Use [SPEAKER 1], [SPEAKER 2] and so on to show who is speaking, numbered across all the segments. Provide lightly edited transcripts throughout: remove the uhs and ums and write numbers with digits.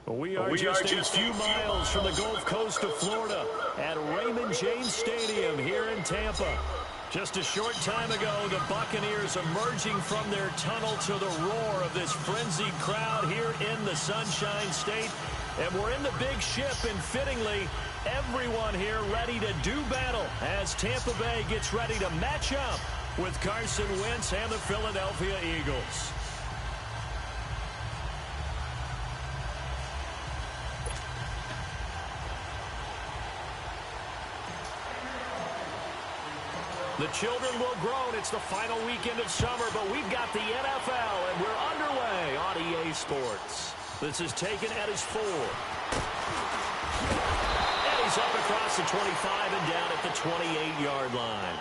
[SPEAKER 1] We are just a few miles from the Gulf Coast of Florida at Raymond James Stadium here in Tampa. Just a short time ago, the Buccaneers emerging from their tunnel to the roar of this frenzied crowd here in the Sunshine State. And we're in the big ship, and fittingly, everyone here ready to do battle as Tampa Bay gets ready to match up with Carson Wentz and the Philadelphia Eagles. The children will groan. It's the final weekend of summer, but we've got the NFL, and we're underway on EA Sports. This is taken at his 4. And he's up across the 25 and down at the 28-yard line.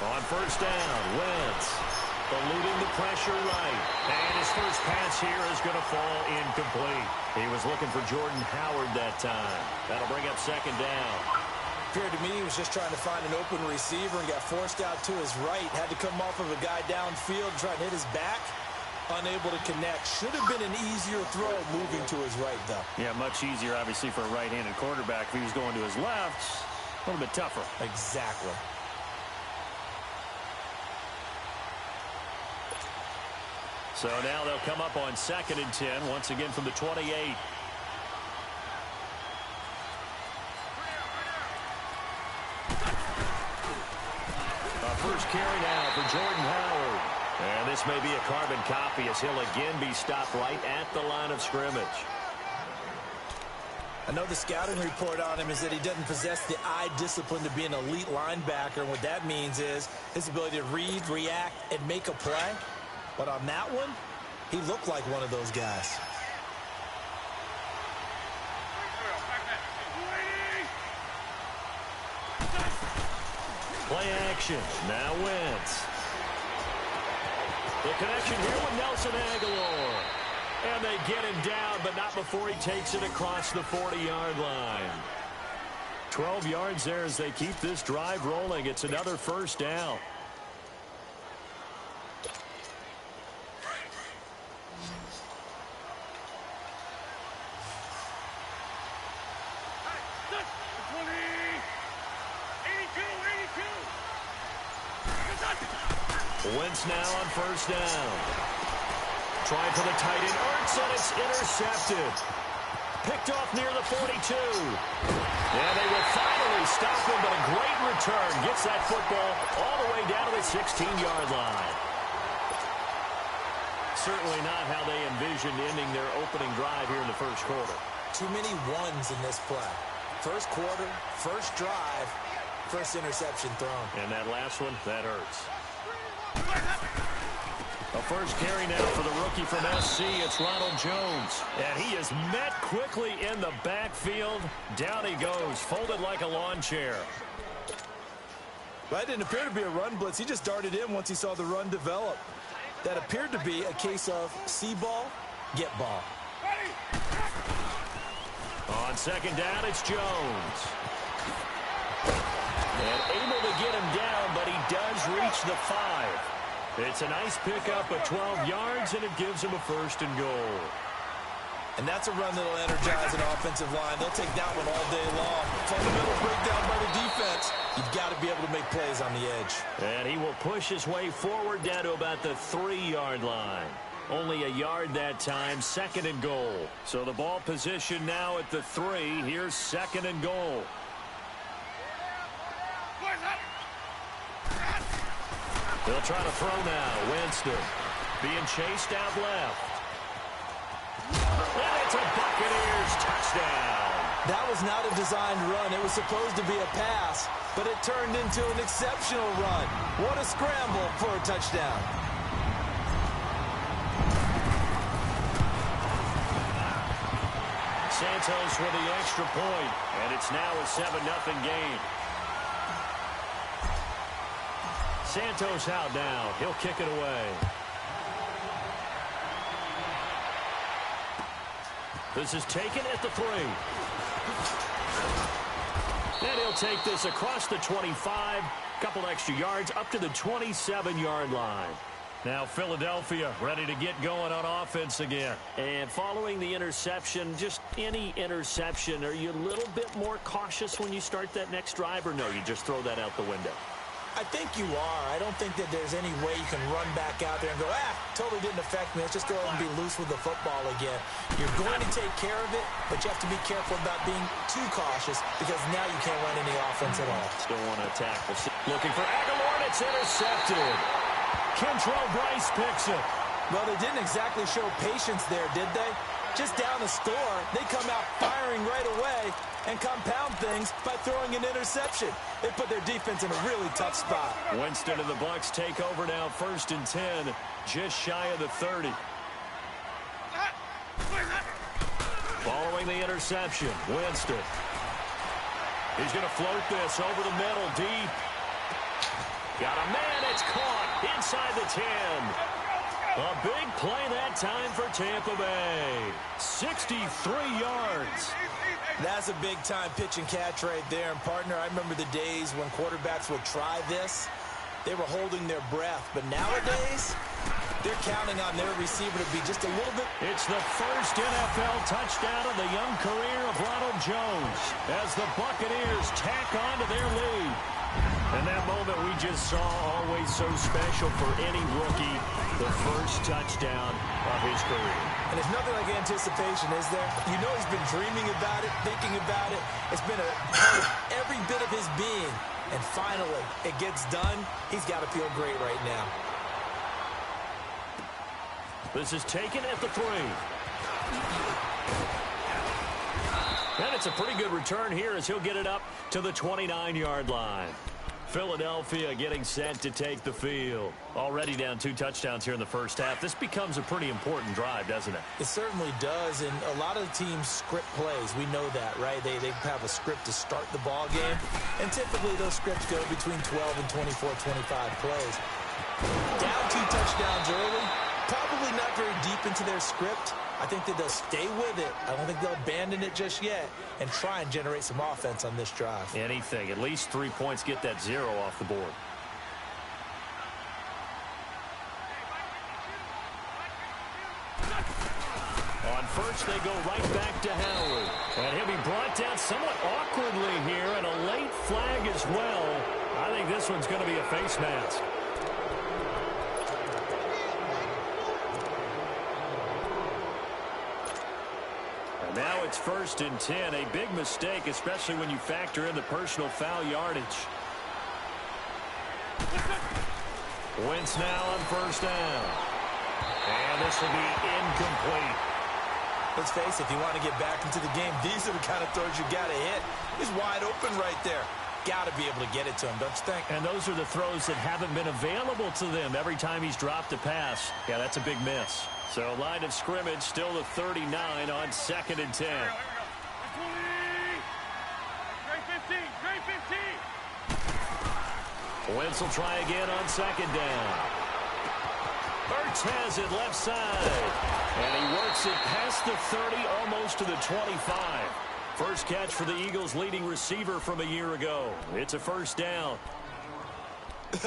[SPEAKER 1] On first down, Wentz eluding the pressure right. And his first pass here is going to fall incomplete. He was looking for Jordan Howard that time. That'll bring up second down.
[SPEAKER 2] Appeared to me he was just trying to find an open receiver and got forced out to his right. Had to come off of a guy downfield and try to hit his back. Unable to connect. Should have been an easier throw moving to his right, though.
[SPEAKER 1] Yeah, much easier, obviously, for a right-handed quarterback. If he was going to his left, a little bit tougher.
[SPEAKER 2] Exactly.
[SPEAKER 1] So now they'll come up on 2nd and 10, once again from the 28. First carry now for Jordan Howard. And this may be a carbon copy as he'll again be stopped right at the line of scrimmage.
[SPEAKER 2] I know the scouting report on him is that he doesn't possess the eye discipline to be an elite linebacker. And what that means is his ability to read, react, and make a play. But on that one, he looked like one of those guys.
[SPEAKER 1] Play action. Now Wentz. The connection here with Nelson Aguilar. And they get him down, but not before he takes it across the 40-yard line. 12 yards there as they keep this drive rolling. It's another first down. Wentz now on first down. Trying for the tight end. Ertz, and it's intercepted. Picked off near the 42. And they will finally stop him, but a great return. Gets that football all the way down to the 16-yard line. Certainly not how they envisioned ending their opening drive here in the first quarter.
[SPEAKER 2] Too many ones in this play. First quarter, first drive, first interception thrown.
[SPEAKER 1] And that last one, that hurts. A first carry now for the rookie from SC. It's Ronald Jones. And he is met quickly in the backfield. Down he goes, folded like a lawn chair.
[SPEAKER 2] That didn't appear to be a run blitz. He just darted in once he saw the run develop. That appeared to be a case of see ball, get ball.
[SPEAKER 1] On second down, it's Jones. And able to get him down, but he does reach the 5. It's a nice pickup of 12 yards, and it gives him a first and goal.
[SPEAKER 2] And that's a run that'll energize an offensive line. They'll take that one all day long. Fundamental breakdown by the defense. You've got to be able to make plays on the edge.
[SPEAKER 1] And he will push his way forward down to about the 3-yard line. Only a yard that time, 2nd and goal. So the ball position now at the 3. Here's 2nd and goal. They'll try to throw now. Winston being chased out left. And it's a Buccaneers touchdown.
[SPEAKER 2] That was not a designed run. It was supposed to be a pass, but it turned into an exceptional run. What a scramble for a touchdown.
[SPEAKER 1] Santos with the extra point, and it's now a 7-0 game. Santos out now. He'll kick it away. This is taken at the 3. And he'll take this across the 25. Couple extra yards up to the 27-yard line. Now Philadelphia ready to get going on offense again. And following the interception, just any interception, are you a little bit more cautious when you start that next drive, or no, you just throw that out the window?
[SPEAKER 2] I think you are. I don't think that there's any way you can run back out there and go, totally didn't affect me. Let's just go ahead and be loose with the football again. You're going to take care of it, but you have to be careful about being too cautious because now you can't run any offense at all.
[SPEAKER 1] Still want to tackle. Looking for Aguilar, and it's intercepted. Kentrell Bryce picks it.
[SPEAKER 2] Well, they didn't exactly show patience there, did they? Just down the score, they come out firing right away and compound things by throwing an interception. They put their defense in a really tough spot.
[SPEAKER 1] Winston and the Bucks take over now, 1st and 10, just shy of the 30. Following the interception, Winston. He's going to float this over the middle, deep. Got a man, it's caught inside the 10. A big play that time for Tampa Bay. 63 yards.
[SPEAKER 2] That's a big-time pitch and catch right there. And, partner, I remember the days when quarterbacks would try this. They were holding their breath. But nowadays, they're counting on their receiver to be just a little bit.
[SPEAKER 1] It's the first NFL touchdown of the young career of Ronald Jones as the Buccaneers tack on to their lead. And that moment we just saw, always so special for any rookie, the first touchdown of his career.
[SPEAKER 2] And there's nothing like anticipation, is there? You know he's been dreaming about it, thinking about it. It's been a part of every bit of his being. And finally, it gets done. He's got to feel great right now.
[SPEAKER 1] This is taken at the 3. And it's a pretty good return here as he'll get it up to the 29-yard line. Philadelphia getting set to take the field. Already down 2 touchdowns here in the first half. This becomes a pretty important drive, doesn't it?
[SPEAKER 2] It certainly does, and a lot of teams script plays. We know that, right? They have a script to start the ball game, and typically those scripts go between 12 and 24, 25 plays. Down 2 touchdowns early, probably not very deep into their script. I think that they'll stay with it. I don't think they'll abandon it just yet and try and generate some offense on this drive.
[SPEAKER 1] Anything. At least 3 points, get that 0 off the board. On first, they go right back to Howard. And he'll be brought down somewhat awkwardly here, and a late flag as well. I think this one's going to be a face mask. Now it's 1st and 10. A big mistake, especially when you factor in the personal foul yardage. Wentz now on 1st down. And this will be incomplete.
[SPEAKER 2] Let's face it, if you want to get back into the game, these are the kind of throws you got to hit. He's wide open right there. Got to be able to get it to him, don't you think?
[SPEAKER 1] And those are the throws that haven't been available to them every time he's dropped a pass. Yeah, that's a big miss. So line of scrimmage still the 39 on 2nd and 10. Wentz will try again on 2nd down. Ertz has it left side. And he works it past the 30, almost to the 25. First catch for the Eagles' leading receiver from a year ago. It's a 1st down.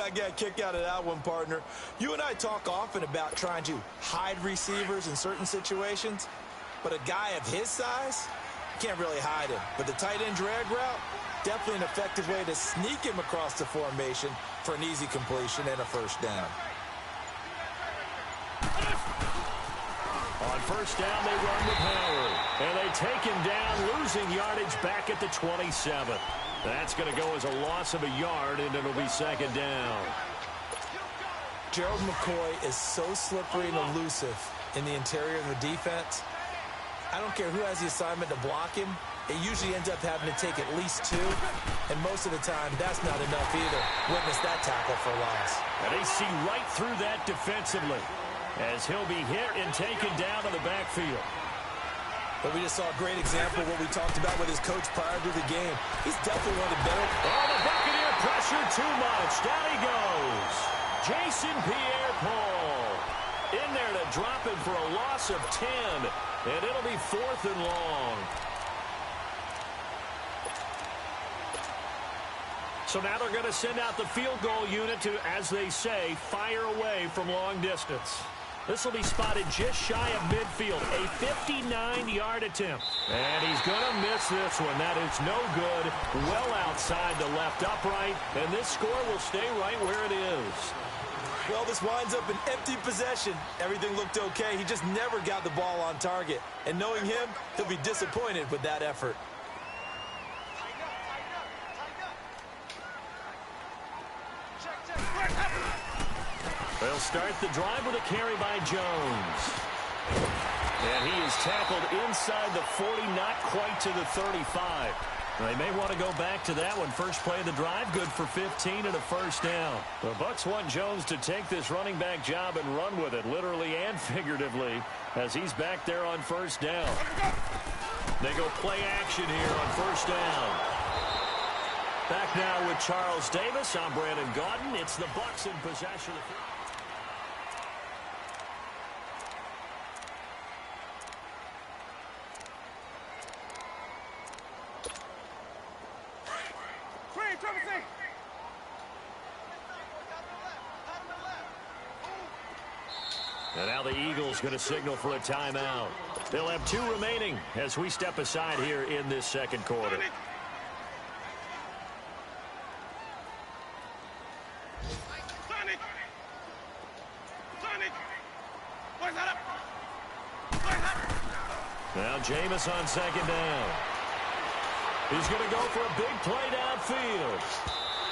[SPEAKER 2] I got a kick out of that one, partner. You and I talk often about trying to hide receivers in certain situations, but a guy of his size, you can't really hide him. But the tight end drag route, definitely an effective way to sneak him across the formation for an easy completion and a 1st down.
[SPEAKER 1] On 1st down, they run with Howard. And they take him down, losing yardage back at the 27. That's going to go as a loss of a yard, and it'll be 2nd down.
[SPEAKER 2] Gerald McCoy is so slippery and elusive in the interior of the defense. I don't care who has the assignment to block him. It usually ends up having to take at least 2, and most of the time, that's not enough either. Witness that tackle for loss.
[SPEAKER 1] And they see right through that defensively as he'll be hit and taken down to the backfield.
[SPEAKER 2] But we just saw a great example of what we talked about with his coach prior to the game. He's definitely one of the better.
[SPEAKER 1] Oh, the Buccaneer pressure too much. Down he goes. Jason Pierre-Paul in there to drop him for a loss of 10. And it'll be 4th and long. So now they're going to send out the field goal unit to, as they say, fire away from long distance. This will be spotted just shy of midfield. A 59-yard attempt. And he's going to miss this one. That is no good. Well outside the left upright. And this score will stay right where it is.
[SPEAKER 2] Well, this winds up an empty possession. Everything looked okay. He just never got the ball on target. And knowing him, he'll be disappointed with that effort.
[SPEAKER 1] They'll start the drive with a carry by Jones. And he is tackled inside the 40, not quite to the 35. They may want to go back to that one. First play of the drive, good for 15 and a first down. The Bucs want Jones to take this running back job and run with it, literally and figuratively, as he's back there on first down. They go play action here on first down. Back now with Charles Davis. I'm Brandon Gaudin. It's the Bucs in possession. And now the Eagles going to signal for a timeout. They'll have 2 remaining as we step aside here in this second quarter. Now Jameis on second down. He's going to go for a big play downfield.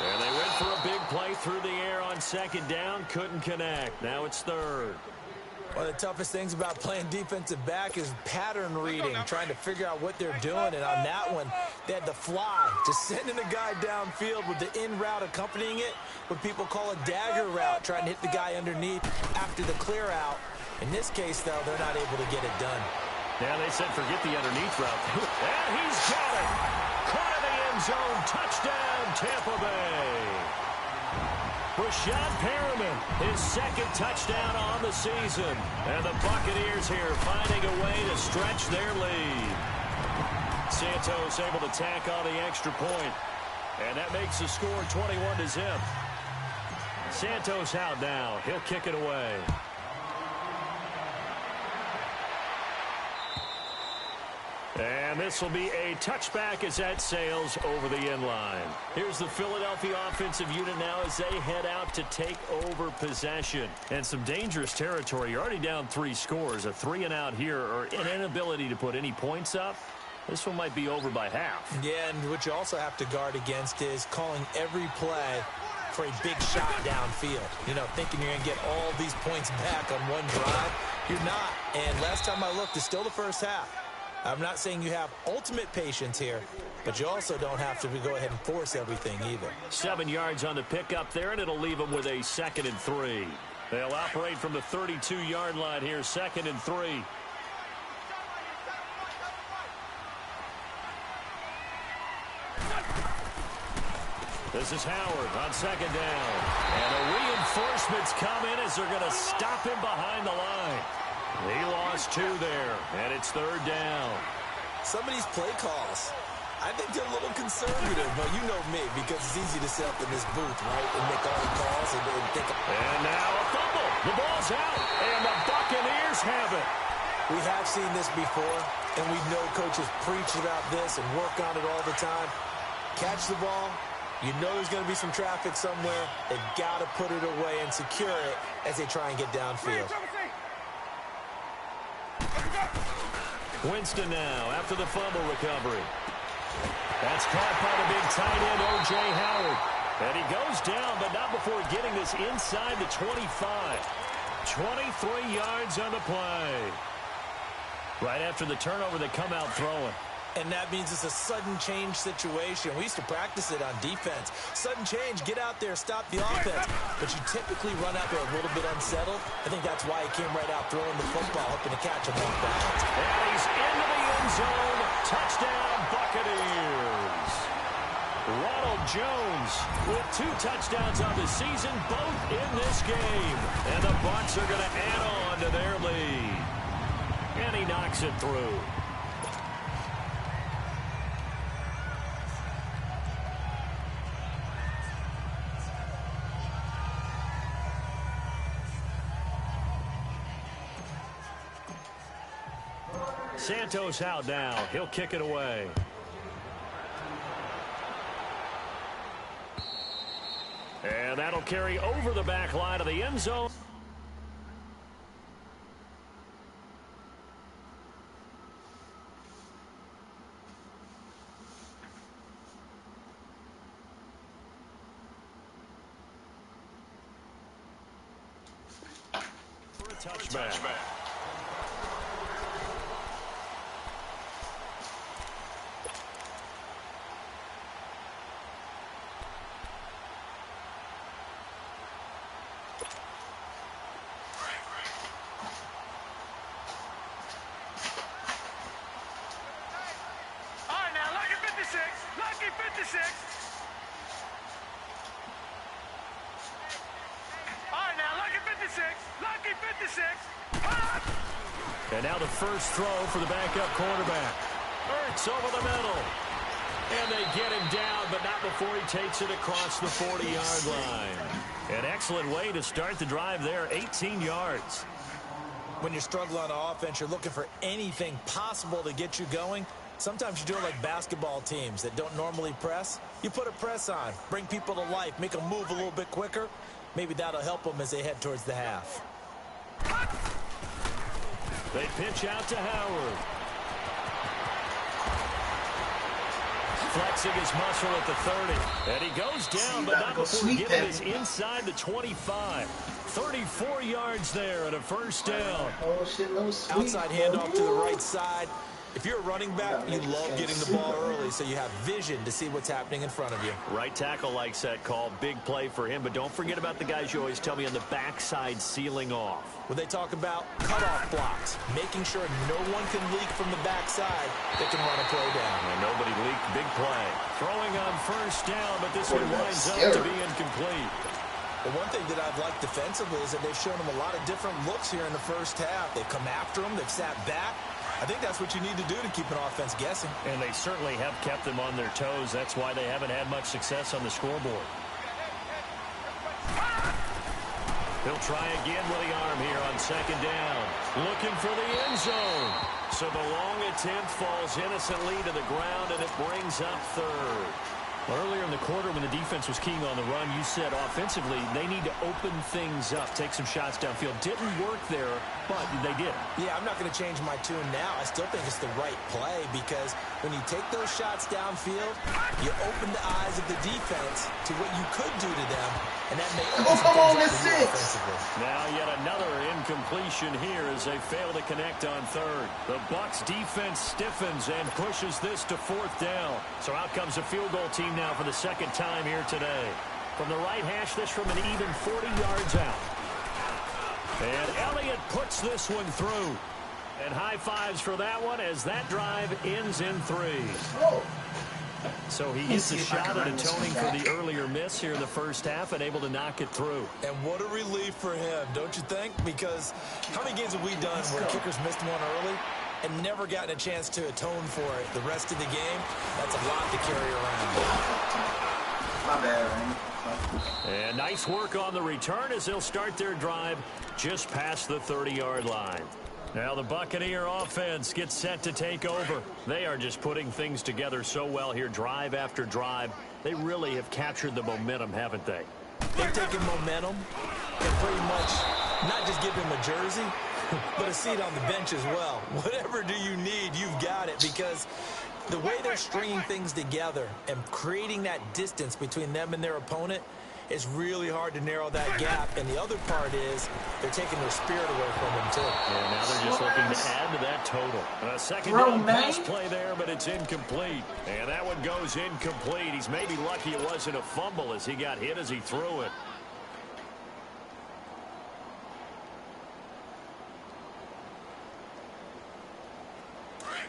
[SPEAKER 1] And they went for a big play through the air on second down. Couldn't connect. Now it's third.
[SPEAKER 2] One of the toughest things about playing defensive back is pattern reading, trying to figure out what they're doing. And on that one, they had the fly, just sending the guy downfield with the in route accompanying it, what people call a dagger route, trying to hit the guy underneath after the clear out. In this case, though, they're not able to get it done.
[SPEAKER 1] Yeah, they said forget the underneath route. And he's got it. Caught in the end zone. Touchdown, Tampa Bay. Rashad Perriman, his second touchdown on the season. And the Buccaneers here finding a way to stretch their lead. Santos able to tack on the extra point. And that makes the score 21-0. Santos out now. He'll kick it away. And this will be a touchback as that sails over the end line. Here's the Philadelphia offensive unit now as they head out to take over possession. And some dangerous territory. You're already down 3 scores. A 3-and-out here or an inability to put any points up. This one might be over by half.
[SPEAKER 2] Yeah, and what you also have to guard against is calling every play for a big shot downfield. You know, thinking you're going to get all these points back on one drive. You're not. And last time I looked, it's still the first half. I'm not saying you have ultimate patience here, but you also don't have to go ahead and force everything either.
[SPEAKER 1] 7 yards on the pickup there, and it'll leave them with a 2nd and 3. They'll operate from the 32-yard line here, 2nd and 3. This is Howard on second down. And the reinforcements come in as they're going to stop him behind the line. He lost 2 there, and it's 3rd down.
[SPEAKER 2] Some of these play calls, I think they're a little conservative, but you know me, because it's easy to sit up in this booth, right, and make all the calls and think.
[SPEAKER 1] And now a fumble. The ball's out, and the Buccaneers have it.
[SPEAKER 2] We have seen this before, and we know coaches preach about this and work on it all the time. Catch the ball. You know there's going to be some traffic somewhere. They've got to put it away and secure it as they try and get downfield.
[SPEAKER 1] Winston now after the fumble recovery. That's caught by the big tight end, O.J. Howard. And he goes down, but not before getting this inside the 25. 23 yards on the play. Right after the turnover, they come out throwing.
[SPEAKER 2] And that means it's a sudden change situation. We used to practice it on defense. Sudden change, get out there, stop the offense. But you typically run out there a little bit unsettled. I think that's why he came right out throwing the football, hoping to catch him off balance.
[SPEAKER 1] And he's into the end Jones with 2 touchdowns on the season, both in this game. And the Bucs are going to add on to their lead. And he knocks it through. Santos out now. He'll kick it away. And that'll carry over the back line of the end zone. For a touchback. And now the first throw for the backup quarterback. Ertz over the middle. And they get him down, but not before he takes it across the 40-yard line. An excellent way to start the drive there, 18 yards.
[SPEAKER 2] When you're struggling on offense, you're looking for anything possible to get you going. Sometimes you do it like basketball teams that don't normally press. You put a press on, bring people to life, make them move a little bit quicker. Maybe that'll help them as they head towards the half.
[SPEAKER 1] They pitch out to Howard. Flexing his muscle at the 30. And he goes down, but not before getting this inside the 25. 34 yards there and a first down.
[SPEAKER 2] Outside handoff to the right side. If you're a running back, you love getting the ball early so you have vision to see what's happening in front of you.
[SPEAKER 1] Right tackle likes that call. Big play for him. But don't forget about the guys you always tell me on the backside sealing off.
[SPEAKER 2] When they talk about cutoff blocks, making sure no one can leak from the backside that can run a play down.
[SPEAKER 1] And nobody leaked. Big play. Throwing on first down, but this one winds up to be incomplete.
[SPEAKER 2] The one thing that I've liked defensively is that they've shown them a lot of different looks here in the first half. They've come after them. They've sat back. I think that's what you need to do to keep an offense guessing.
[SPEAKER 1] And they certainly have kept them on their toes. That's why they haven't had much success on the scoreboard. He'll try again with the arm here on second down. Looking for the end zone. So the long attempt falls innocently to the ground, and it brings up third. Earlier in the quarter when the defense was keying on the run, you said offensively they need to open things up, take some shots downfield. Didn't work there, but they did.
[SPEAKER 2] Yeah, I'm not going to change my tune now. I still think it's the right play because when you take those shots downfield, you open the eyes of the defense to what you could do to them, and that may open some things up for you offensively.
[SPEAKER 1] Now yet another incompletion here as they fail to connect on third. The Bucs defense stiffens and pushes this to fourth down. So out comes a field goal team now for the second time here today. From the right hash, this from an even 40 yards out. And Elliott puts this one through. And high fives for that one as that drive ends in 3.
[SPEAKER 3] Whoa.
[SPEAKER 1] So he gets a shot at atoning for the earlier miss here in the first half and able to knock it through.
[SPEAKER 2] And what a relief for him, don't you think? Because how many games have we done where kickers missed one early and never gotten a chance to atone for it the rest of the game? That's a lot to carry around.
[SPEAKER 3] My bad, man.
[SPEAKER 1] And nice work on the return as they'll start their drive just past the 30-yard line. Now the Buccaneer offense gets set to take over. They are just putting things together so well here, drive after drive. They really have captured the momentum, haven't they?
[SPEAKER 2] They've taken momentum and pretty much not just give him a jersey, but a seat on the bench as well. Whatever do you need, you've got it, because the way they're stringing things together and creating that distance between them and their opponent is really hard to narrow that gap. And the other part is they're taking their spirit away from them, too.
[SPEAKER 1] And now they're just looking to add to that total. A second down pass play there, but it's incomplete. And that one goes incomplete. He's maybe lucky it wasn't a fumble as he got hit as he threw it.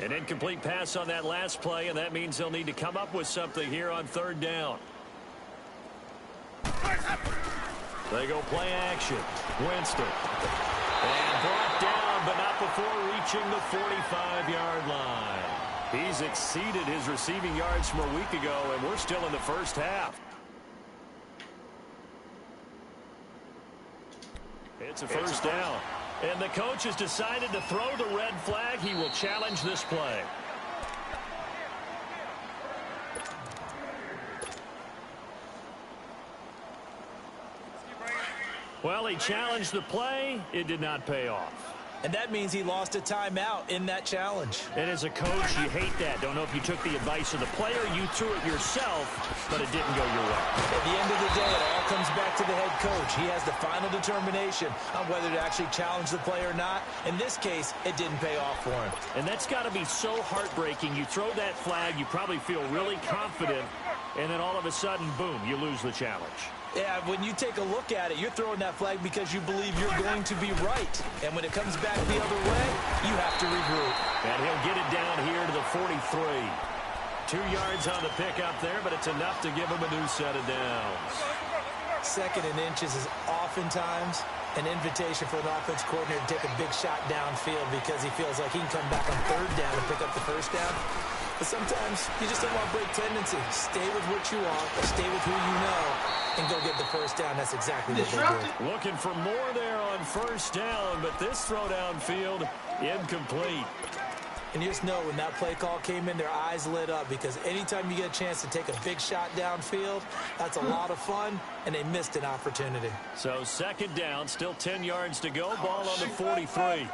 [SPEAKER 1] An incomplete pass on that last play, and that means they'll need to come up with something here on third down. They go play action. Winston. And brought down, but not before reaching the 45-yard line. He's exceeded his receiving yards from a week ago, and we're still in the first half. It's a first down. And the coach has decided to throw the red flag. He will challenge this play. Well, he challenged the play. It did not pay off.
[SPEAKER 2] And that means he lost a timeout in that challenge.
[SPEAKER 1] And as a coach, you hate that. Don't know if you took the advice of the player. You threw it yourself, but it didn't go your way.
[SPEAKER 2] At the end of the day, it all comes back to the head coach. He has the final determination on whether to actually challenge the play or not. In this case, it didn't pay off for him.
[SPEAKER 1] And that's got to be so heartbreaking. You throw that flag, you probably feel really confident, and then all of a sudden, boom, you lose the challenge.
[SPEAKER 2] Yeah, when you take a look at it, you're throwing that flag because you believe you're going to be right. And when it comes back the other way, you have to regroup.
[SPEAKER 1] And he'll get it down here to the 43. 2 yards on the pickup there, but it's enough to give him a new set of downs.
[SPEAKER 2] 2nd and inches is oftentimes an invitation for an offense coordinator to take a big shot downfield because he feels like he can come back on 3rd down and pick up the 1st down. But sometimes you just don't want to break tendency. Stay with what you are, stay with who you know, and go get the 1st down. That's exactly what they did.
[SPEAKER 1] Looking for more there on 1st down, but this throw downfield incomplete.
[SPEAKER 2] And you just know when that play call came in, their eyes lit up because anytime you get a chance to take a big shot downfield, that's a lot of fun, and they missed an opportunity.
[SPEAKER 1] So 2nd down, still 10 yards to go. Ball on the 43.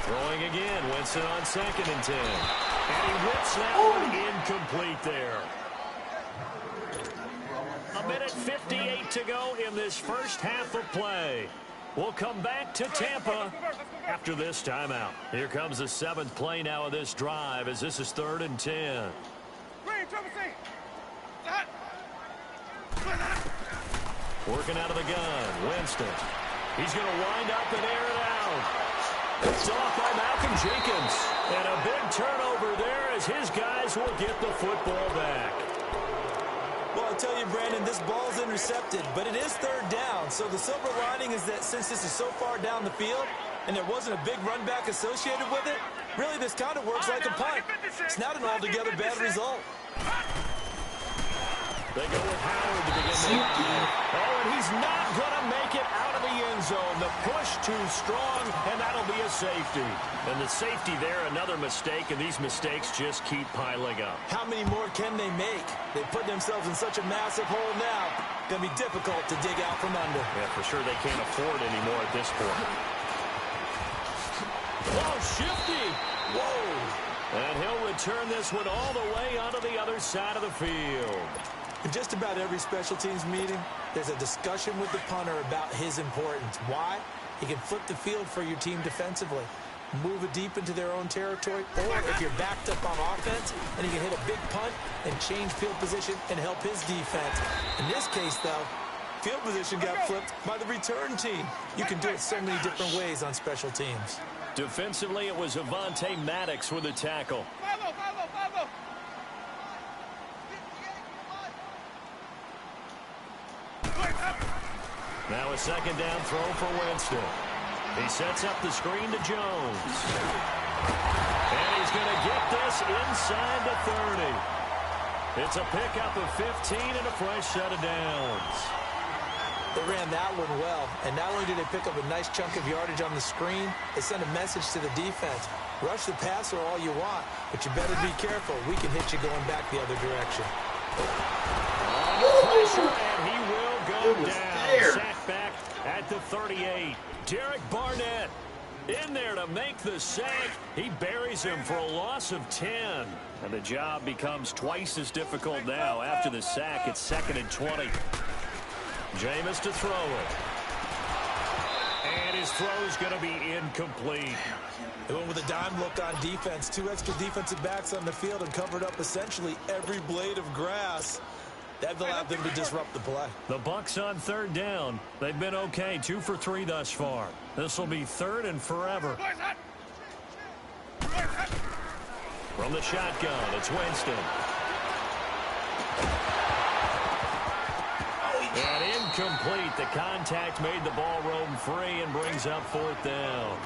[SPEAKER 1] Throwing again, Winston on 2nd and 10. And he whips that one incomplete there. 1:58 to go in this first half of play. We'll come back to Tampa after this timeout. Here comes the 7th play now of this drive as this is 3rd and 10. Working out of the gun, Winston. He's going to wind up and air it out. It's off by Malcolm Jenkins. And a big turnover there as his guys will get the football back.
[SPEAKER 2] Well, I tell you, Brandon, this ball's intercepted, but it is 3rd down. So the silver lining is that since this is so far down the field and there wasn't a big run back associated with it, really this kind of works like a punt. It's not an altogether bad result.
[SPEAKER 1] They go with Howard to begin the drive. Oh, and he's not going to make it out of the end zone. The push too strong, and that'll be a safety. And the safety there, another mistake, and these mistakes just keep piling up.
[SPEAKER 2] How many more can they make? They put themselves in such a massive hole now. Going to be difficult to dig out from under.
[SPEAKER 1] Yeah, for sure they can't afford anymore at this point. Oh, shifty. Whoa. And he'll return this one all the way onto the other side of the field.
[SPEAKER 2] In just about every special teams meeting, there's a discussion with the punter about his importance. Why? He can flip the field for your team defensively, move it deep into their own territory, or if you're backed up on offense, and he can hit a big punt and change field position and help his defense. In this case, though, field position got flipped by the return team. You can do it so many different ways on special teams.
[SPEAKER 1] Defensively, it was Avonte Maddox with a tackle. Now a 2nd down throw for Winston. He sets up the screen to Jones. And he's going to get this inside the 30. It's a pickup of 15 and a fresh set of downs.
[SPEAKER 2] They ran that one well, and not only did they pick up a nice chunk of yardage on the screen, they sent a message to the defense. Rush the passer all you want, but you better be careful. We can hit you going back the other direction.
[SPEAKER 1] Pressure, and he will go down. Sack back at the 38. Derek Barnett in there to make the sack. He buries him for a loss of 10. And the job becomes twice as difficult now. After the sack, it's 2nd and 20. Jameis to throw it. And his throw's going to be incomplete.
[SPEAKER 2] They went with a dime look on defense. 2 extra defensive backs on the field and covered up essentially every blade of grass. That allowed them to disrupt the play.
[SPEAKER 1] The Bucs on 3rd down. They've been okay, 2 for 3 thus far. This will be 3rd and forever. From the shotgun, it's Winston. And incomplete. The contact made the ball roam free and brings up 4th down.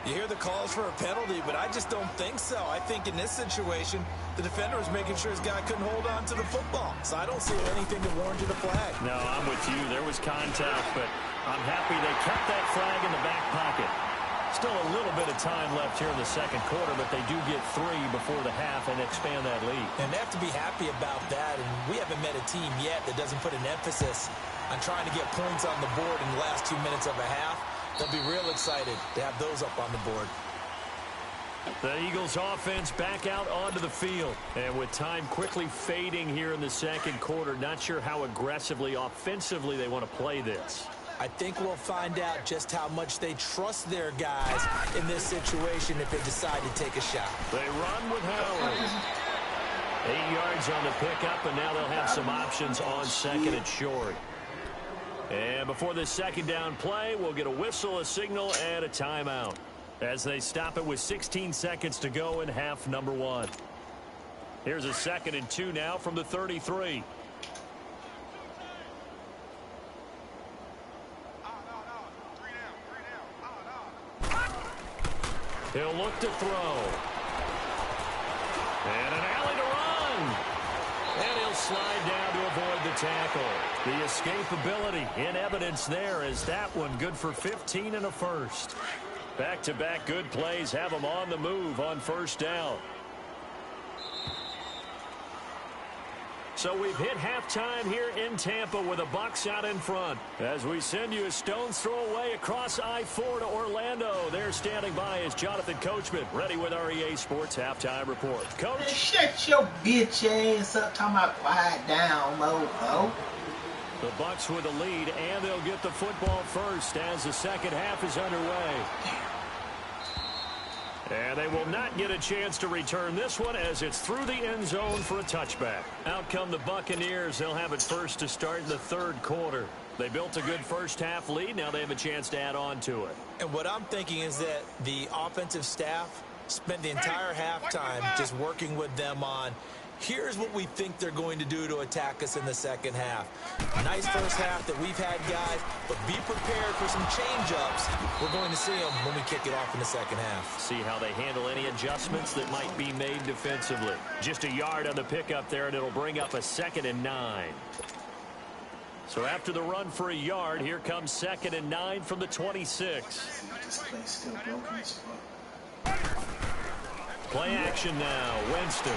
[SPEAKER 2] You hear the calls for a penalty, but I just don't think so. I think in this situation, the defender was making sure his guy couldn't hold on to the football. So I don't see anything that warranted a flag.
[SPEAKER 1] No, I'm with you. There was contact, but I'm happy they kept that flag in the back pocket. Still a little bit of time left here in the second quarter, but they do get 3 before the half and expand that lead.
[SPEAKER 2] And they have to be happy about that, and we haven't met a team yet that doesn't put an emphasis on trying to get points on the board in the last 2 minutes of a half. They'll be real excited to have those up on the board.
[SPEAKER 1] The Eagles offense back out onto the field. And with time quickly fading here in the second quarter, not sure how aggressively, offensively they want to play this.
[SPEAKER 2] I think we'll find out just how much they trust their guys in this situation if they decide to take a shot.
[SPEAKER 1] They run with Howard. 8 yards on the pickup, and now they'll have some options on second and short. And before this second down play, we'll get a whistle, a signal, and a timeout as they stop it with 16 seconds to go in half number 1. Here's a 2nd and 2 now from the 33. He'll look to throw. And an alley to run. And he'll slide down to avoid the tackle. The escapability in evidence there as that one good for 15 and a first. Back-to-back good plays have them on the move on first down. So we've hit halftime here in Tampa with the Bucs out in front. As we send you a stone's throw away across I-4 to Orlando. There standing by is Jonathan Coachman, ready with our EA Sports Halftime Report. Coach?
[SPEAKER 3] Man, shut your bitch ass up talking about quiet down, mofo.
[SPEAKER 1] The Bucs with the lead, and they'll get the football first as the second half is underway. And they will not get a chance to return this one as it's through the end zone for a touchback. Out come the Buccaneers. They'll have it first to start in the third quarter. They built a good first half lead. Now they have a chance to add on to it.
[SPEAKER 2] And what I'm thinking is that the offensive staff spent the entire halftime just working with them on here's what we think they're going to do to attack us in the second half. Nice first half that we've had, guys, but be prepared for some change-ups. We're going to see them when we kick it off in the second half.
[SPEAKER 1] See how they handle any adjustments that might be made defensively. Just a yard on the pickup there, and it'll bring up a 2nd and 9. So after the run for a yard, here comes 2nd and 9 from the 26.
[SPEAKER 3] This play's still broken as fuck.
[SPEAKER 1] Play action now. Winston.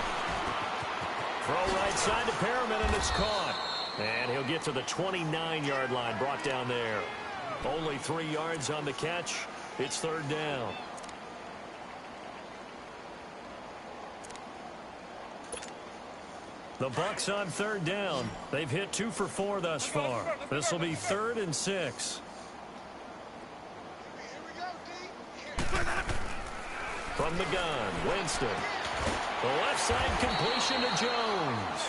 [SPEAKER 1] Throw right side to Perriman, and it's caught. And he'll get to the 29-yard line, brought down there. Only 3 yards on the catch. It's third down. The Bucs on third down. They've hit 2 for 4 thus far. This will be 3rd and 6. From the gun, Winston. The left side completion to Jones.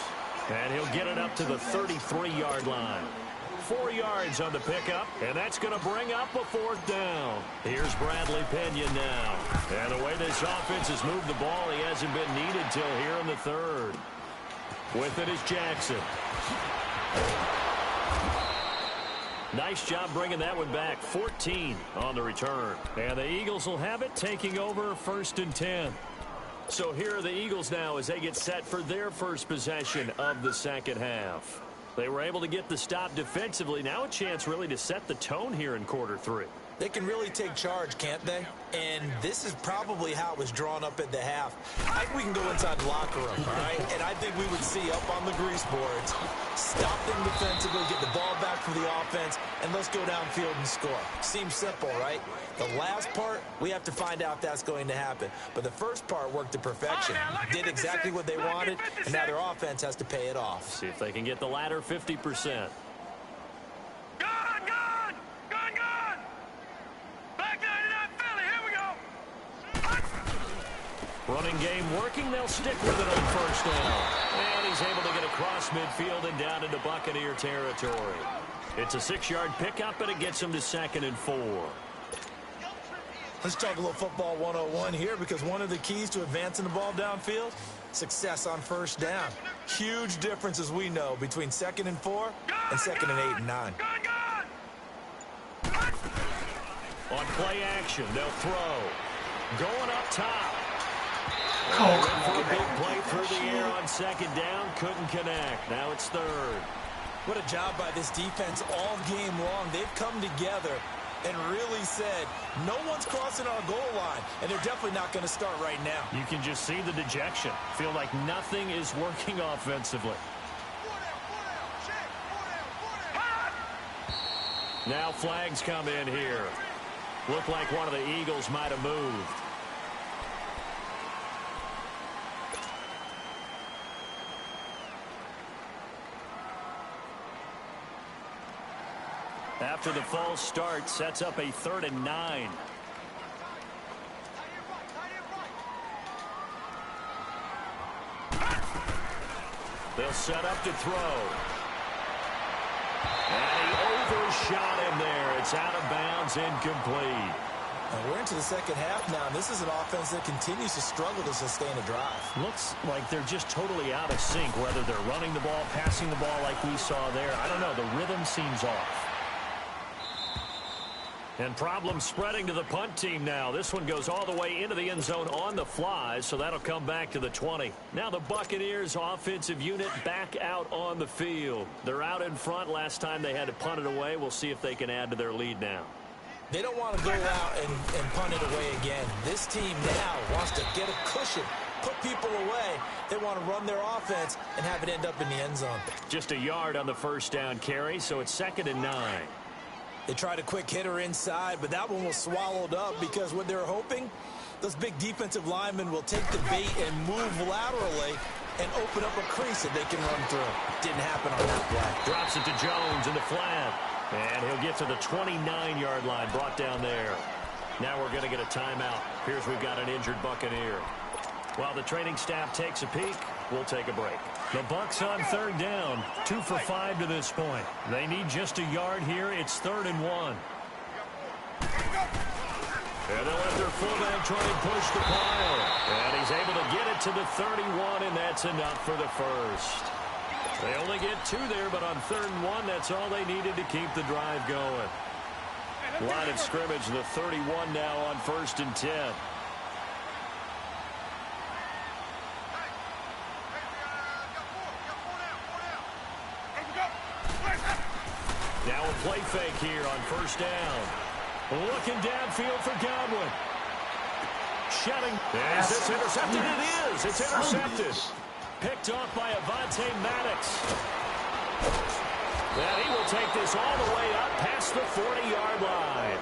[SPEAKER 1] And he'll get it up to the 33-yard line. 4 yards on the pickup, and that's going to bring up a 4th down. Here's Bradley Pinion now. And the way this offense has moved the ball, he hasn't been needed till here in the third. With it is Jackson. Nice job bringing that one back. 14 on the return. And the Eagles will have it, taking over 1st and 10. So here are the Eagles now as they get set for their first possession of the second half. They were able to get the stop defensively. Now a chance really to set the tone here in quarter 3.
[SPEAKER 2] They can really take charge, can't they? And this is probably how it was drawn up at the half. I think we can go inside the locker room, all right? And I think we would see up on the grease boards, stop them defensively, get the ball back from the offense, and let's go downfield and score. Seems simple, right? The last part, we have to find out if that's going to happen. But the first part worked to perfection. Did exactly what they wanted, and now their offense has to pay it off.
[SPEAKER 1] See if they can get the latter 50%. Running game working. They'll stick with it on first down. And he's able to get across midfield and down into Buccaneer territory. It's a 6-yard pickup, and it gets him to 2nd and 4.
[SPEAKER 2] Let's talk a little football 101 here, because one of the keys to advancing the ball downfield, success on first down. Huge difference, as we know, between 2nd and 4 and 2nd and 8 and 9.
[SPEAKER 1] On play action, they'll throw. Going up top.
[SPEAKER 3] Come
[SPEAKER 1] For a
[SPEAKER 3] on,
[SPEAKER 1] big play through the air on 2nd down. Couldn't connect. Now it's 3rd.
[SPEAKER 2] What a job by this defense all game long. They've come together and really said, no one's crossing our goal line, and they're definitely not going to start right now.
[SPEAKER 1] You can just see the dejection. Feel like nothing is working offensively. Now flags come in here. Look like one of the Eagles might have moved. After the false start, sets up a 3rd and 9. They'll set up to throw. And he overshot him there. It's out of bounds, incomplete.
[SPEAKER 2] And we're into the 2nd half now, and this is an offense that continues to struggle to sustain a drive.
[SPEAKER 1] Looks like they're just totally out of sync, whether they're running the ball, passing the ball like we saw there. I don't know. The rhythm seems off. And problems spreading to the punt team now. This one goes all the way into the end zone on the fly, so that'll come back to the 20. Now the Buccaneers offensive unit back out on the field. They're out in front. Last time they had to punt it away. We'll see if they can add to their lead now.
[SPEAKER 2] They don't want to go out and punt it away again. This team now wants to get a cushion, put people away. They want to run their offense and have it end up in the end zone.
[SPEAKER 1] Just a yard on the 1st down carry, so it's 2nd and 9.
[SPEAKER 2] They tried a quick hitter inside, but that one was swallowed up because what they're hoping, those big defensive linemen will take the bait and move laterally and open up a crease that they can run through. Didn't happen on that play.
[SPEAKER 1] Drops it to Jones in the flat. And he'll get to the 29-yard line, brought down there. Now we're going to get a timeout. Here's we've got an injured Buccaneer. While the training staff takes a peek, we'll take a break. The Bucs on 3rd down, 2 for 5 to this point. They need just a yard here. It's 3rd and 1. And they'll let their fullback try and push the pile. And he's able to get it to the 31, and that's enough for the first. They only get 2 there, but on 3rd and 1, that's all they needed to keep the drive going. Line of scrimmage, the 31 now on 1st and 10. Now a play fake here on 1st down. Looking downfield for Godwin. Shutting. Is this intercepted? It is. It's intercepted. Picked off by Avonte Maddox. And he will take this all the way up past the 40-yard line.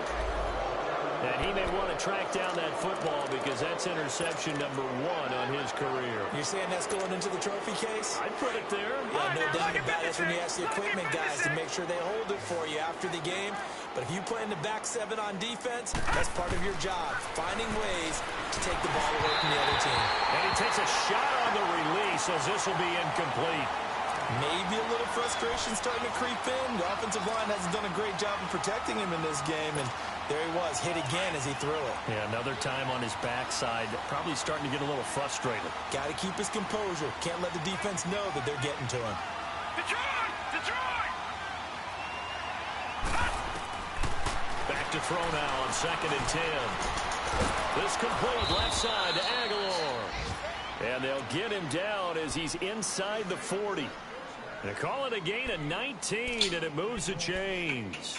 [SPEAKER 1] And he may want to track down that football because that's interception number 1 on his career.
[SPEAKER 2] You're saying that's going into the trophy case?
[SPEAKER 1] I'd put it there.
[SPEAKER 2] Yeah, no doubt about it. That's when you ask the equipment guys to make sure they hold it for you after the game. But if you play in the back 7 on defense, that's part of your job, finding ways to take the ball away from the other team.
[SPEAKER 1] And he takes a shot on the release as this will be incomplete.
[SPEAKER 2] Maybe a little frustration starting to creep in. The offensive line hasn't done a great job of protecting him in this game, and there he was, hit again as he threw it.
[SPEAKER 1] Yeah, another time on his backside, probably starting to get a little frustrated.
[SPEAKER 2] Got to keep his composure. Can't let the defense know that they're getting to him.
[SPEAKER 1] Detroit! Detroit! Back to throw now on 2nd and 10. This complete left side to Aguilar. And they'll get him down as he's inside the 40. They call it a gain of 19, and it moves the chains.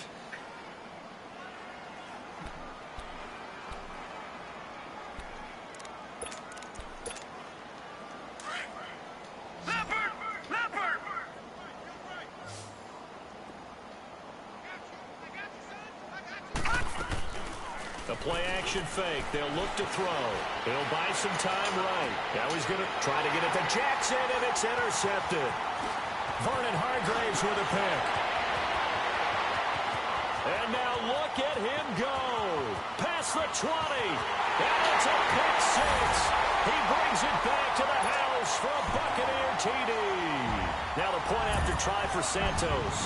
[SPEAKER 1] A play-action fake. They'll look to throw. He'll buy some time right. Now he's going to try to get it to Jackson, and it's intercepted. Vernon Hargraves with a pick. And now look at him go. Past the 20. And it's a pick 6. He brings it back to the house for a Buccaneer TD. Now the point after try for Santos.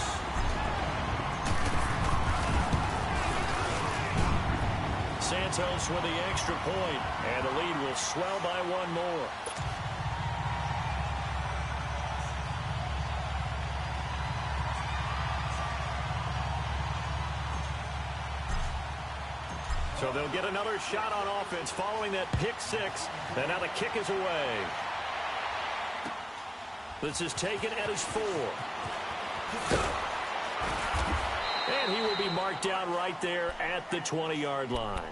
[SPEAKER 1] Santos with the extra point, and the lead will swell by 1 more. So they'll get another shot on offense following that pick six. And now the kick is away. This is taken at his 4. And he will be marked down right there at the 20-yard line.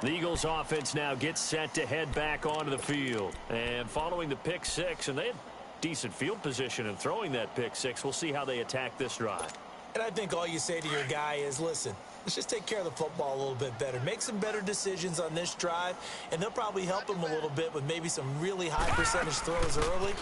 [SPEAKER 1] The Eagles offense now gets set to head back onto the field. And following the pick six, and they had decent field position in throwing that pick six. We'll see how they attack this drive.
[SPEAKER 2] And I think all you say to your guy is, listen, let's just take care of the football a little bit better. Make some better decisions on this drive, and they'll probably help him a little bit with maybe some really high percentage throws early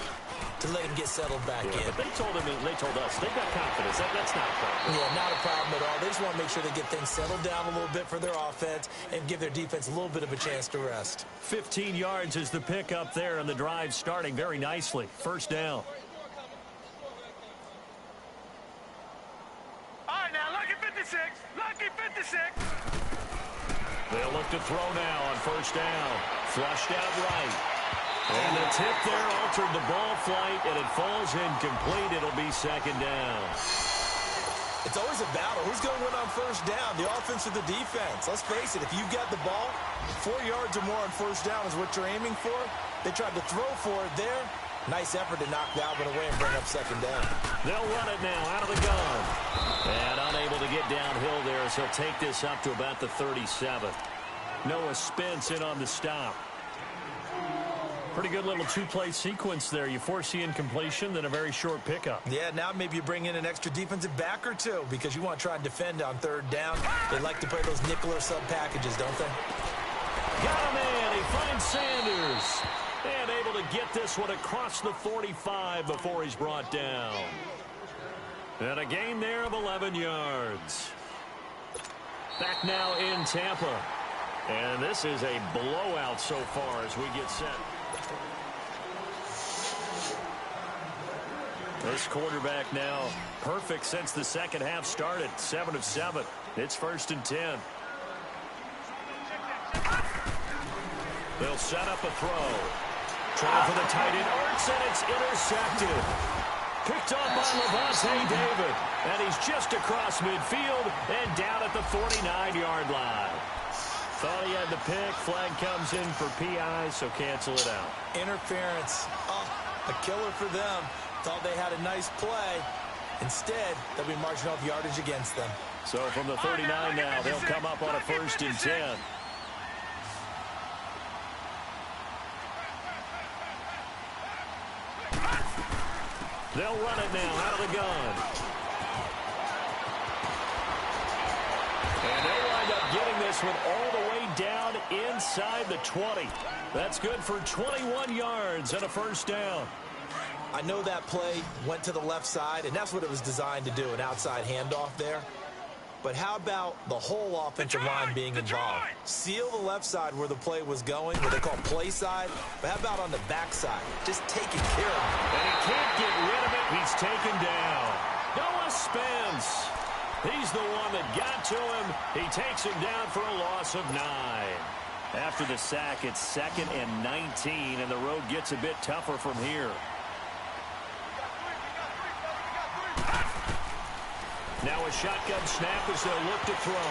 [SPEAKER 2] to let him get settled back in.
[SPEAKER 1] But they told him, they told us, they've got confidence. That's not a problem.
[SPEAKER 2] Yeah, not a problem at all. They just want to make sure they get things settled down a little bit for their offense and give their defense a little bit of a chance to rest.
[SPEAKER 1] 15 yards is the pick up there, and the drive starting very nicely. First down.
[SPEAKER 4] Lucky 56.
[SPEAKER 1] They'll look to throw now on first down. Flushed out right. And the tip there altered the ball flight, and it falls incomplete. It'll be second down.
[SPEAKER 2] It's always a battle. Who's going to win on first down, the offense or the defense? Let's face it, if you got the ball, 4 yards or more on first down is what you're aiming for. They tried to throw for it there. Nice effort to knock Dalvin away and bring up second down.
[SPEAKER 1] They'll run it now out of the gun. And unable to get downhill there as he'll take this up to about the 37. Noah Spence in on the stop. Pretty good little two-play sequence there. You force the incompletion, then a very short pickup.
[SPEAKER 2] Yeah, now maybe you bring in an extra defensive back or two because you want to try and defend on third down. They like to play those nickel or sub packages, don't they?
[SPEAKER 1] Got him in. He finds Sanders. And able to get this one across the 45 before he's brought down. And a gain there of 11 yards. Back now in Tampa. And this is a blowout so far as we get set. This quarterback now perfect since the second half started. 7 of 7. It's first and 10. They'll set up a throw. Trying for the tight end, Ertz, and it's intercepted. Picked up by Levante David. And he's just across midfield and down at the 49-yard line. Thought he had the pick. Flag comes in for PI, so cancel it out.
[SPEAKER 2] Interference. Oh, a killer for them. Thought they had a nice play. Instead, they'll be marching off yardage against them.
[SPEAKER 1] So from the 39 now, they'll come up on a first and 10. They'll run it now out of the gun. And they wind up getting this one all the way down inside the 20. That's good for 21 yards and a first down.
[SPEAKER 2] I know that play went to the left side, and that's what it was designed to do, an outside handoff there. But how about the whole offensive line being involved? Seal the left side where the play was going, what they call play side. But how about on the back side? Just taking care of it.
[SPEAKER 1] And he can't get rid of it. He's taken down. Noah Spence. He's the one that got to him. He takes him down for a loss of 9. After the sack, it's 2nd and 19, and the road gets a bit tougher from here. Now a shotgun snap as they'll look to throw.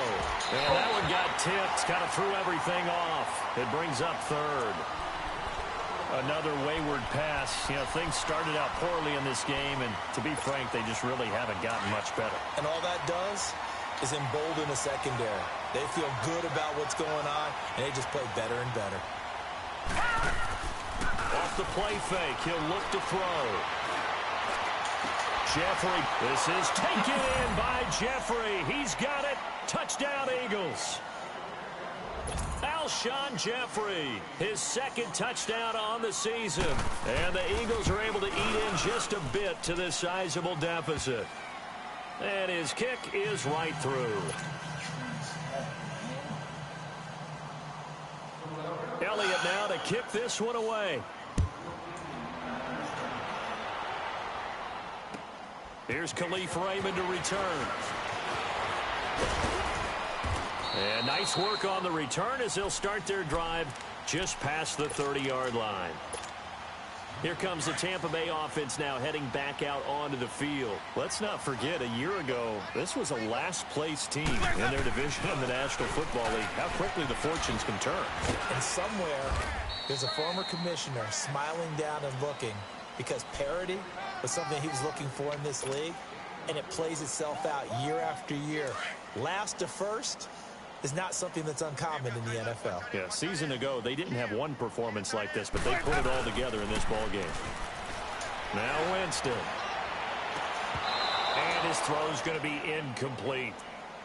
[SPEAKER 1] And that one got tipped, kind of threw everything off. It brings up 3rd. Another wayward pass. You know, things started out poorly in this game, and to be frank, they just really haven't gotten much better.
[SPEAKER 2] And all that does is embolden the secondary. They feel good about what's going on, and they just play better and better.
[SPEAKER 1] Off the play fake, he'll look to throw. Jeffrey, this is taken in by Jeffrey. He's got it. Touchdown, Eagles. Alshon Jeffrey, his 2nd touchdown on the season. And the Eagles are able to eat in just a bit to this sizable deficit. And his kick is right through. Elliott now to kick this one away. Here's Khalif Raymond to return. And nice work on the return as they'll start their drive just past the 30-yard line. Here comes the Tampa Bay offense now heading back out onto the field. Let's not forget, a year ago, this was a last-place team in their division in the National Football League. How quickly the fortunes can turn.
[SPEAKER 2] And somewhere, there's a former commissioner smiling down and looking because parity was something he was looking for in this league, and it plays itself out year after year. Last to first is not something that's uncommon in the NFL.
[SPEAKER 1] Yeah, a season ago, they didn't have one performance like this, but they put it all together in this ball game. Now Winston. And his throw's going to be incomplete.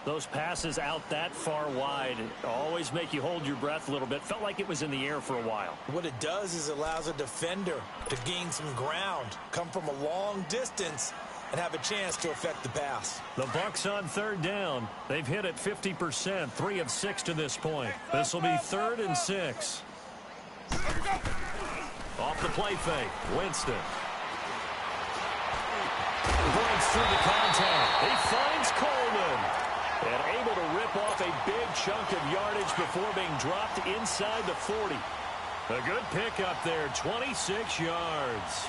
[SPEAKER 1] Those passes out that far wide always make you hold your breath a little bit. Felt like it was in the air for a while.
[SPEAKER 2] What it does is it allows a defender to gain some ground, come from a long distance, and have a chance to affect the pass.
[SPEAKER 1] The Bucs on third down. They've hit it 50%, 3 of 6 to this point. This will be 3rd and 6. Off the play fake, Winston. Breaks through the contact. He finds Coleman. And able to rip off a big chunk of yardage before being dropped inside the 40. A good pickup there, 26 yards.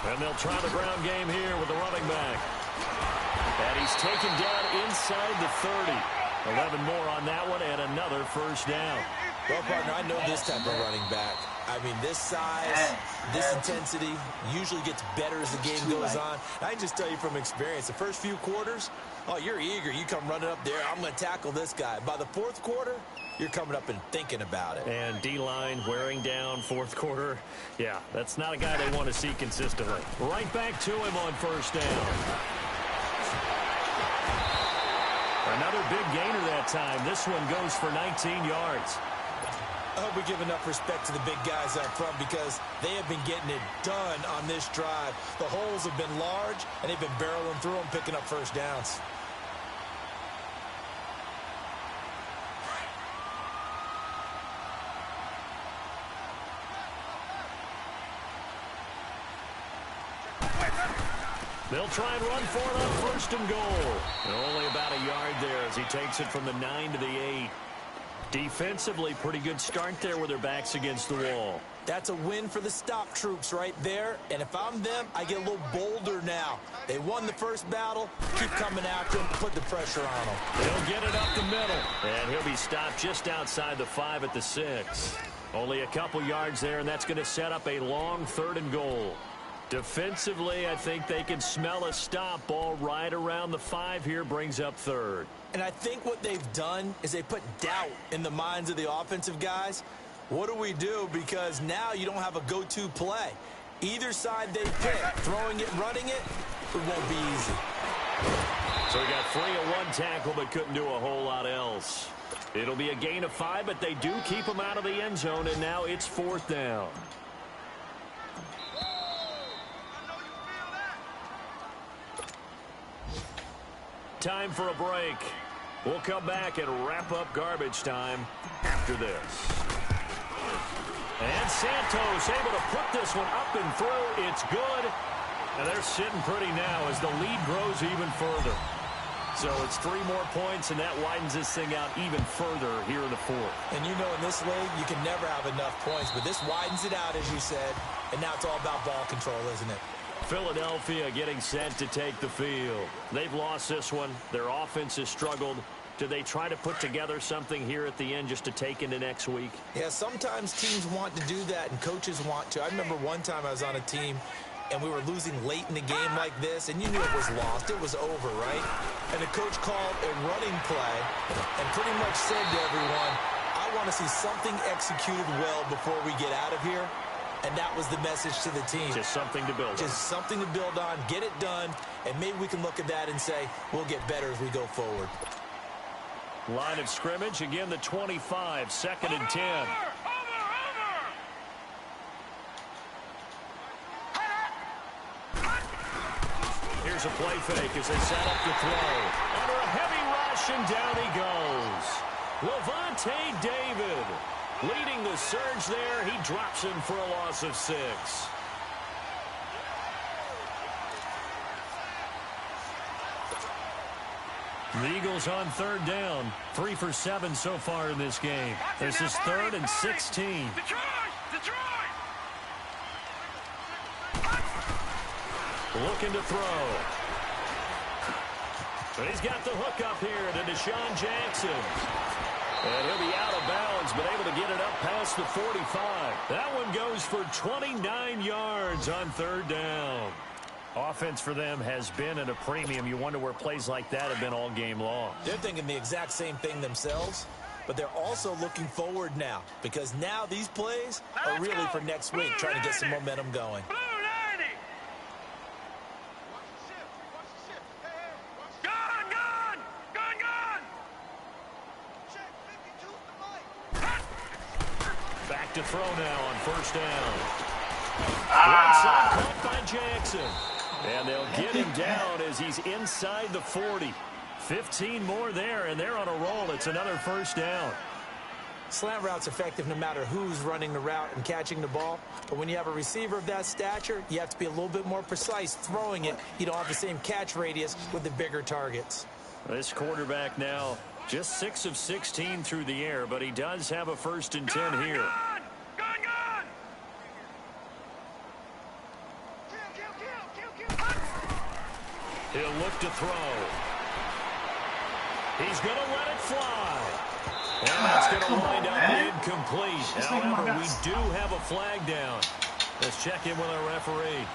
[SPEAKER 1] And they'll try the ground game here with the running back. And he's taken down inside the 30. 11 more on that one and another first down.
[SPEAKER 2] Well, partner, I know this type of running back. I mean, this size, this intensity usually gets better as the game goes on. I can just tell you from experience, the first few quarters, oh, you're eager. You come running up there, I'm going to tackle this guy. By the fourth quarter, you're coming up and thinking about it.
[SPEAKER 1] And D-line wearing down fourth quarter. Yeah, that's not a guy they want to see consistently. Right back to him on first down. Another big gainer that time. This one goes for 19 yards.
[SPEAKER 2] I hope we give enough respect to the big guys up front because they have been getting it done on this drive. The holes have been large, and they've been barreling through them, picking up first downs.
[SPEAKER 1] They'll try and run for it on first and goal. And only about a yard there as he takes it from the 9 to the 8. Defensively, pretty good start there with their backs against the wall.
[SPEAKER 2] That's a win for the stop troops right there. And if I'm them, I get a little bolder now. They won the first battle. Keep coming after them. Put the pressure on them.
[SPEAKER 1] He'll get it up the middle. And he'll be stopped just outside the 5 at the 6. Only a couple yards there, and that's going to set up a long 3rd and goal. Defensively, I think they can smell a stop. Ball right around the 5 here, brings up 3rd.
[SPEAKER 2] And I think what they've done is they put doubt in the minds of the offensive guys. What do we do? Because now you don't have a go-to play. Either side they pick, throwing it, running it, it won't be easy.
[SPEAKER 1] So he got free of one tackle but couldn't do a whole lot else. It'll be a gain of 5, but they do keep him out of the end zone, and now it's 4th down. Time for a break. We'll come back and wrap up garbage time after this. And Santos able to put this one up and through. It's good. And they're sitting pretty now as the lead grows even further. So it's 3 more points, and that widens this thing out even further here in the 4th.
[SPEAKER 2] And you know in this league, you can never have enough points, but this widens it out, as you said. And now it's all about ball control, isn't it?
[SPEAKER 1] Philadelphia getting set to take the field. They've lost this one. Their offense has struggled. Do they try to put together something here at the end just to take into next week?
[SPEAKER 2] Yeah, sometimes teams want to do that, and coaches want to. I remember one time I was on a team, and we were losing late in the game like this, and you knew it was lost. It was over, right? And the coach called a running play and pretty much said to everyone, I want to see something executed well before we get out of here. And that was the message to the team.
[SPEAKER 1] Just something to build on.
[SPEAKER 2] Just something to build on, get it done, and maybe we can look at that and say, we'll get better as we go forward.
[SPEAKER 1] Line of scrimmage, again the 25, 2nd and 10. Here's a play fake as they set up the throw. Under a heavy rush, and down he goes. Levante David leading the surge there. He drops him for a loss of 6. The Eagles on third down. 3 for 7 so far in this game. This is 3rd and 16.
[SPEAKER 4] Detroit!
[SPEAKER 1] Looking to throw. But he's got the hook up here to Deshaun Jackson. And he'll be out of bounds, but able to get it up past the 45. That one goes for 29 yards on 3rd down. Offense for them has been at a premium. You wonder where plays like that have been all game long.
[SPEAKER 2] They're thinking the exact same thing themselves, but they're also looking forward now because now these plays are really for next week, trying to get some momentum going.
[SPEAKER 1] Back to throw now on 1st down. Right side caught by Jackson. And they'll get him down as he's inside the 40. 15 more there, and they're on a roll. It's another 1st down.
[SPEAKER 2] Slant route's effective no matter who's running the route and catching the ball. But when you have a receiver of that stature, you have to be a little bit more precise throwing it. You don't have the same catch radius with the bigger targets.
[SPEAKER 1] This quarterback now just 6 of 16 through the air, but he does have a 1st and 10 here. He'll look to throw. He's going to let it fly. And that's going to wind up incomplete. However, we do have a flag down. Let's check in with our referee.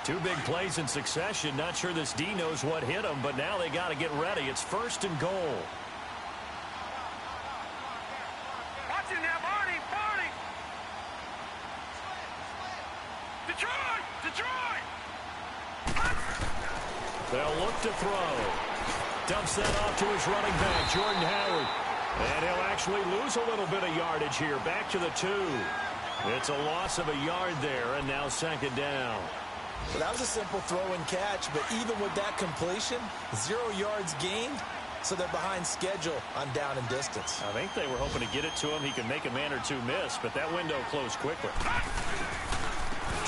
[SPEAKER 1] Two big plays in succession. Not sure this D knows what hit him, but now they got to get ready. It's 1st and goal.
[SPEAKER 4] Watching that, Barney! Detroit!
[SPEAKER 1] They'll look to throw. Dumps that off to his running back, Jordan Howard. And he'll actually lose a little bit of yardage here. Back to the 2. It's a loss of a yard there, and now 2nd down.
[SPEAKER 2] Well, that was a simple throw and catch, but even with that completion, 0 yards gained, so they're behind schedule on down and distance.
[SPEAKER 1] I think they were hoping to get it to him. He could make a man or two miss, but that window closed quickly.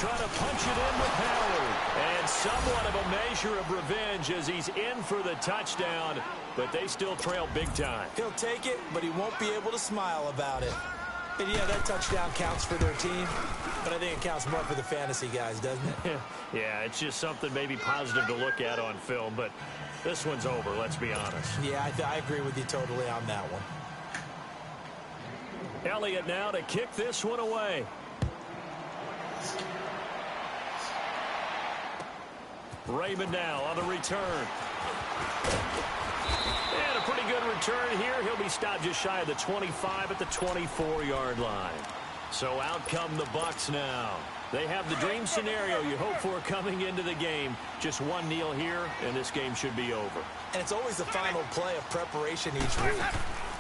[SPEAKER 1] Trying to punch it in with Howard. And somewhat of a measure of revenge as he's in for the touchdown, but they still trail big time.
[SPEAKER 2] He'll take it, but he won't be able to smile about it. And yeah, that touchdown counts for their team, but I think it counts more for the fantasy guys, doesn't it?
[SPEAKER 1] Yeah, it's just something maybe positive to look at on film, but this one's over, let's be honest.
[SPEAKER 2] Yeah, I agree with you totally on that one.
[SPEAKER 1] Elliott now to kick this one away. Raymond now on the return. And a pretty good return here. He'll be stopped just shy of the 25 at the 24-yard line. So out come the Bucs now. They have the dream scenario you hope for coming into the game. Just one kneel here, and this game should be over.
[SPEAKER 2] And it's always the final play of preparation each week.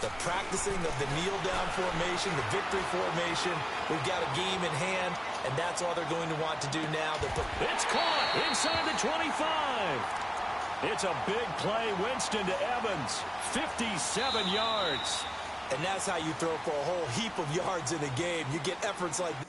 [SPEAKER 2] The practicing of the kneel-down formation, the victory formation. We've got a game in hand, and that's all they're going to want to do now.
[SPEAKER 1] It's caught inside the 25. It's a big play. Winston to Evans. 57 yards.
[SPEAKER 2] And that's how you throw for a whole heap of yards in a game. You get efforts like this.